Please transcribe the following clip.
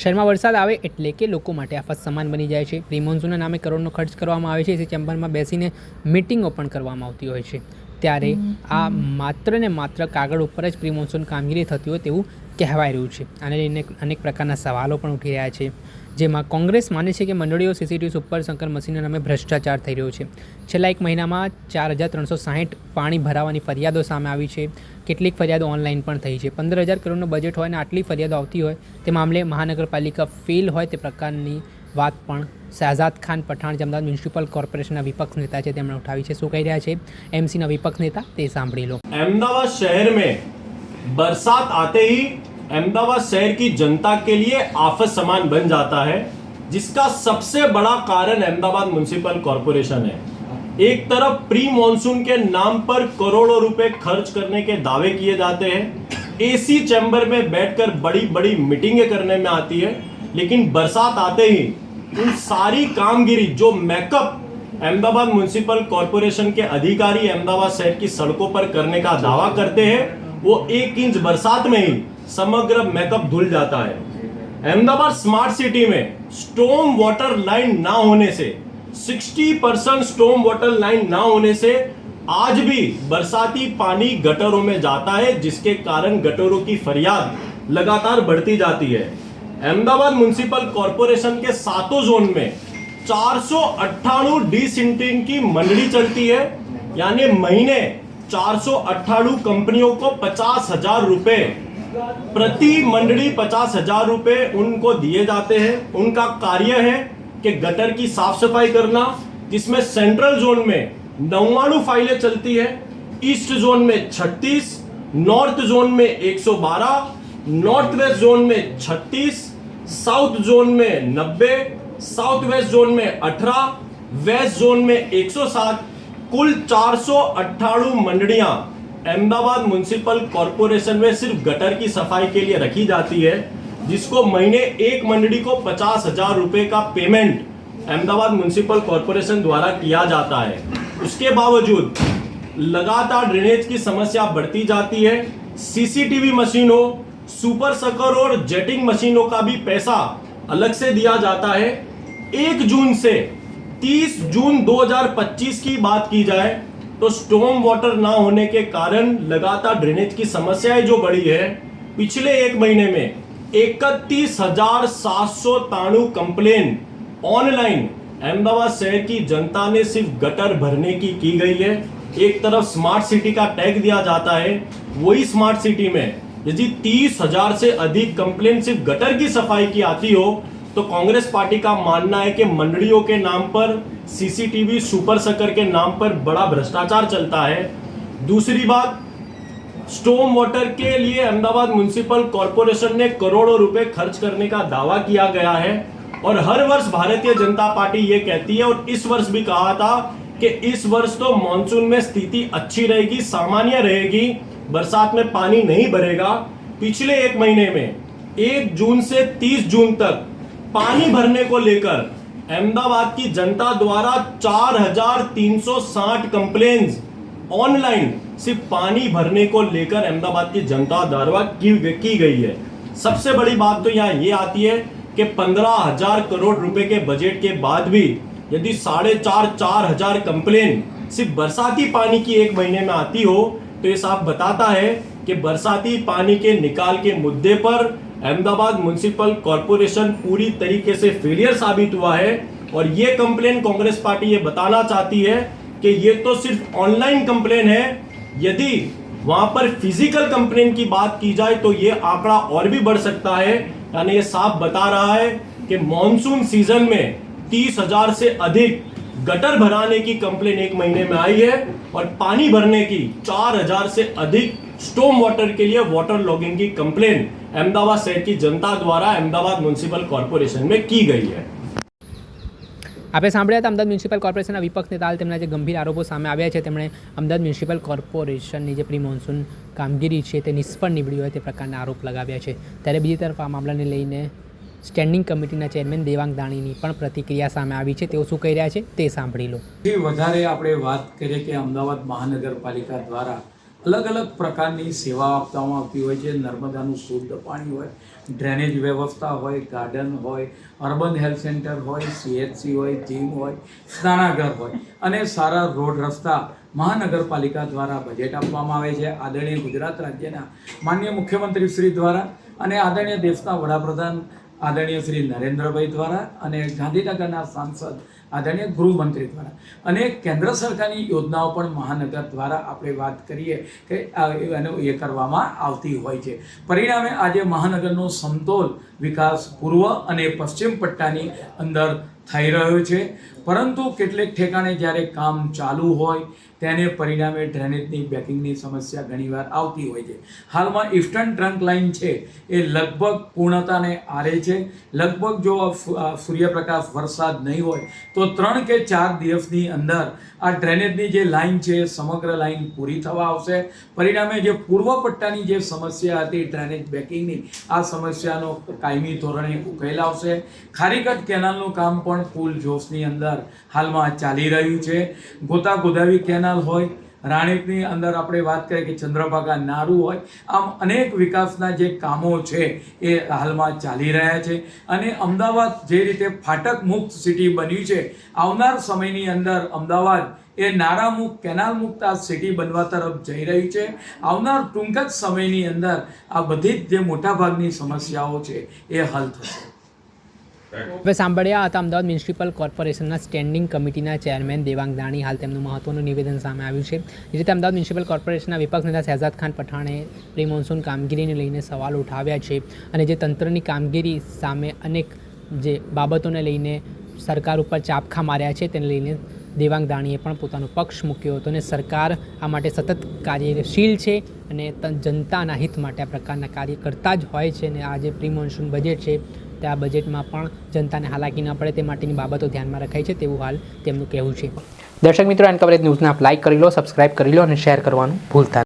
શહેરમાં વરસાદ આવે એટલે કે લોકો માટે આફત સમાન બની જાય છે. પ્રી મોન્સૂનના નામે કરોડનો ખર્ચ કરવામાં આવે છે. એસી ચેમ્બરમાં બેસીને મિટિંગો પણ કરવામાં આવતી હોય છે. ત્યારે આ માત્ર ને માત્ર કાગળ ઉપર જ પ્રી મોન્સૂન કામગીરી થતી હોય તેવું કહેવાય રહ્યું છે. આને લઈને અનેક પ્રકારના સવાલો પણ ઉઠી રહ્યા છે, જેમાં કોંગ્રેસ માને છે કે મંડળીઓ સીસીટીવી સુપર સંકર મશીનના નામે ભ્રષ્ટાચાર થઈ રહ્યો છે. છેલ્લા એક મહિનામાં 4,360 પાણી ભરાવાની ફરિયાદો સામે આવી છે. કેટલીક ફરિયાદો ઓનલાઈન પણ થઈ છે. 15,000 કરોડનું બજેટ હોય અને આટલી ફરિયાદો આવતી હોય તે મામલે મહાનગરપાલિકા ફેલ હોય તે પ્રકારની વાત પણ શહજાદ ખાન પઠાણ, જે અમદાવાદ મ્યુનિસિપલ કોર્પોરેશનના વિપક્ષ નેતા છે, તેમણે ઉઠાવી છે. શું કહી રહ્યા છે એમસીના વિપક્ષ નેતા તે સાંભળી લો. अहमदाबाद शहर में बरसात आते ही अहमदाबाद शहर की जनता के लिए आफत सामान बन जाता है, जिसका सबसे बड़ा कारण अहमदाबाद म्युनिसिपल कॉरपोरेशन है. एक तरफ प्री मॉनसून के नाम पर करोड़ों रुपए खर्च करने के दावे किए जाते हैं, एसी चैम्बर में बैठकर बड़ी बड़ी मीटिंगें करने में आती है, लेकिन बरसात आते ही उन सारी कामगिरी जो मेकअप अहमदाबाद म्युनिसिपल कॉरपोरेशन के अधिकारी अहमदाबाद शहर की सड़कों पर करने का दावा करते हैं, वो 1 इंच बरसात में ही समग्र मेकअप धुल जाता है. अहमदाबाद स्मार्ट सिटी में स्टॉर्म वाटर लाइन ना होने से 60% स्टॉर्म वाटर लाइन ना होने से आज भी बरसाती पानी गटरों में जाता है, जिसके कारण गटरों की फरियाद लगातार बढ़ती जाती है. अहमदाबाद म्युनिसिपल कॉरपोरेशन के 7 जोन में 498 डिसिंटिंग की मंडली चलती है, यानी महीने 498 कंपनियों को 50,000 रुपए प्रति मंडली 50,000 रुपए उनको दिए जाते हैं. उनका कार्य है कि गटर की साफ सफाई करना, जिसमें सेंट्रल जोन में 99 फाइलें चलती है, ईस्ट जोन में 36, नॉर्थ जोन में 112, नॉर्थ वेस्ट जोन में 36, साउथ जोन में 90, साउथ वेस्ट जोन में 18, वेस्ट जोन में 107, कुल 498 मंडलियां अहमदाबाद म्युनिसिपल कॉरपोरेशन में सिर्फ गटर की सफाई के लिए रखी जाती है, जिसको महीने एक मंडली को 50,000 रुपए का पेमेंट अहमदाबाद म्युनिसिपल कॉरपोरेशन द्वारा किया जाता है. उसके बावजूद लगातार ड्रेनेज की समस्या बढ़ती जाती है. सीसीटीवी मशीनों, सुपर सकर और जेटिंग मशीनों का भी पैसा अलग से दिया जाता है. 1 जून से 30 जून 2025 की बात की जाए तो स्टॉर्म वाटर ना होने के कारण लगातार ड्रेनेज की समस्याएं जो बढ़ी है, पिछले एक महीने में 31,793 कंप्लेन ऑनलाइन अहमदाबाद शहर की जनता ने सिर्फ गटर भरने की गई है. एक तरफ स्मार्ट सिटी का टैग दिया जाता है, वही स्मार्ट सिटी में यदि 30,000 से अधिक कंप्लेन सिर्फ गटर की सफाई की आती हो, तो कांग्रेस पार्टी का मानना है कि मंडलियों के नाम पर, सीसीटीवी सुपर सकर के नाम पर बड़ा भ्रष्टाचार चलता है. दूसरी बात, स्टॉर्म वाटर के लिए अहमदाबाद म्युनिसिपल कॉरपोरेशन ने करोड़ों रुपए खर्च करने का दावा किया गया है, और हर वर्ष भारतीय जनता पार्टी ये कहती है, और इस वर्ष भी कहा था कि इस वर्ष तो मॉनसून में स्थिति अच्छी रहेगी, सामान्य रहेगी, बरसात में पानी नहीं भरेगा. पिछले एक महीने में 1 जून से 30 जून तक पानी भरने को लेकर अहमदाबाद की जनता द्वारा 4,360 कंप्लेन्स ऑनलाइन सिर्फ पानी भरने को लेकर अहमदाबाद की जनता द्वारा की गई है. सबसे बड़ी बात तो यहाँ ये आती है कि 15,000 करोड़ रुपए के बजट के बाद भी यदि 4,500 कंप्लेन सिर्फ बरसाती पानी की एक महीने में आती हो, तो ये साफ बताता है कि बरसाती पानी के निकाल के मुद्दे पर अहमदाबाद म्युनिसिपल कॉरपोरेशन पूरी तरीके से फेलियर साबित हुआ है. और ये कंप्लेन कांग्रेस पार्टी ये बताना चाहती है कि ये तो सिर्फ ऑनलाइन कंप्लेन है, यदि वहां पर फिजिकल कंप्लेन की बात की जाए तो ये आंकड़ा और भी बढ़ सकता है. यानी ये साफ बता रहा है कि मॉनसून सीजन में 30,000 से अधिक गटर भराने की कंप्लेन एक महीने में आई है, और पानी भरने की 4,000 से अधिक स्टॉर्म वाटर के लिए वाटर लॉगिंग की कंप्लेन अहमदाबाद शहर की जनता द्वारा अहमदाबाद म्युनिसिपल कॉरपोरेशन में की गई है. આપણે સાંભળ્યા હતા અમદાવાદ મ્યુનિસિપલ કોર્પોરેશનના વિપક્ષ નેતા તેમના જે ગંભીર આરોપો સામે આવ્યા છે, તેમણે અમદાવાદ મ્યુનિસિપલ કોર્પોરેશનની જે પ્રી મોન્સૂન કામગીરી છે તે નિષ્ફળ નીવડી હોય તે પ્રકારના આરોપ લગાવ્યા છે. ત્યારે બીજી તરફ આ મામલાને લઈને સ્ટેન્ડિંગ કમિટીના ચેરમેન દેવાંગ દાણીની પણ પ્રતિક્રિયા સામે આવી છે. તેઓ શું કહી રહ્યા છે તે સાંભળી લો. વધારે આપણે વાત કરીએ કે અમદાવાદ મહાનગરપાલિકા દ્વારા અલગ અલગ પ્રકારની સેવા આપવામાં આવતી હોય છે. નર્મદાનું શુદ્ધ પાણી હોય, ડ્રેનેજ વ્યવસ્થા હોય, ગાર્ડન હોય, અર્બન હેલ્થ સેન્ટર હોય, CHC હોય, જીમ હોય, સ્નાનાગર હોય અને સારા રોડ રસ્તા મહાનગરપાલિકા દ્વારા બજેટ આપવામાં આવે છે. આદરણીય ગુજરાત રાજ્યના માનનીય મુખ્યમંત્રી શ્રી દ્વારા અને આદરણીય દેશના વડાપ્રધાન આદરણીય શ્રી નરેન્દ્રભાઈ દ્વારા અને ગાંધીનગરના સાંસદ આદરણીય ગૃહમંત્રી દ્વારા અને કેન્દ્ર સરકારની યોજનાઓ પણ મહાનગર દ્વારા આપણે વાત કરીએ કે એ કરવામાં આવતી હોય છે. પરિણામે આજે મહાનગરનો સમતોલ વિકાસ પૂર્વ અને પશ્ચિમ પટ્ટાની અંદર થઈ રહ્યો છે. પરંતુ કેટલેક ઠેકાણે જ્યારે કામ ચાલુ હોય તેને પરિણામે ડ્રેનેજની બેકિંગની સમસ્યા ઘણીવાર આવતી હોય છે. હાલમાં ઈસ્ટર્ન ટ્રંક લાઇન છે એ લગભગ પૂર્ણતાને આરે છે. લગભગ જો સૂર્યપ્રકાશ વરસાદ નહીં હોય તો 3 કે 4 દિવસની અંદર આ ડ્રેનેજની જે લાઇન છે સમગ્ર લાઇન પૂરી થવા આવશે. પરિણામે જે પૂર્વ પટ્ટાની જે સમસ્યા હતી ડ્રેનેજ બેકિંગની, આ સમસ્યાનો કાયમી ધોરણે ઉકેલ આવશે. ખારીકટ કેનાલનું કામ પણ ફૂલ જોશની અંદર હાલમાં ચાલી રહ્યું છે. ગોતા ગોદાવી કેનાલ હોય, રાણીપની અંદર આપણે વાત કરીએ કે ચંદ્રભાગા નારું હોય, આમ અનેક વિકાસના જે કામો છે એ હાલમાં ચાલી રહ્યા છે. અને અમદાવાદ જે રીતે ફાટક મુક્ત સિટી બન્યું છે, આવનાર સમયની અંદર અમદાવાદ એ નારા મુક્ત, કેનાલ મુક્ત આ સિટી બનવા તરફ જઈ રહી છે. આવનાર ટૂંક જ સમયની અંદર આ બધી જ જે મોટાભાગની સમસ્યાઓ છે એ હલ થશે. હવે સાંભળ્યા હતા અમદાવાદ મ્યુનિસિપલ કોર્પોરેશનના સ્ટેન્ડિંગ કમિટીના ચેરમેન દેવાંગ દાણી. હાલ તેમનું મહત્વનું નિવેદન સામે આવ્યું છે. જે રીતે અમદાવાદ મ્યુનિસિપલ કોર્પોરેશનના વિપક્ષ નેતા શહેજાદ ખાન પઠાણે પ્રી મોન્સૂન કામગીરીને લઈને સવાલ ઉઠાવ્યા છે અને જે તંત્રની કામગીરી સામે અનેક જે બાબતોને લઈને સરકાર ઉપર ચાપખા માર્યા છે તેને લઈને દેવાંગ દાણીએ પણ પોતાનો પક્ષ મૂક્યો હતો અને સરકાર આ માટે સતત કાર્યશીલ છે અને જનતાના હિત માટે આ પ્રકારના કાર્ય કરતા જ હોય છે. અને આ જે પ્રી મોન્સૂન બજેટ છે તે આ બજેટમાં પણ જનતાને હાલાકી ન પડે તે માટેની બાબતો ધ્યાનમાં રખાઈ છે તેવું હાલ તેમનું કહેવું છે. દર્શક મિત્રો, એન કવરેજ ન્યૂઝને આપ લાઇક કરી લો, સબસ્ક્રાઇબ કરી લો અને શેર કરવાનું ભૂલતા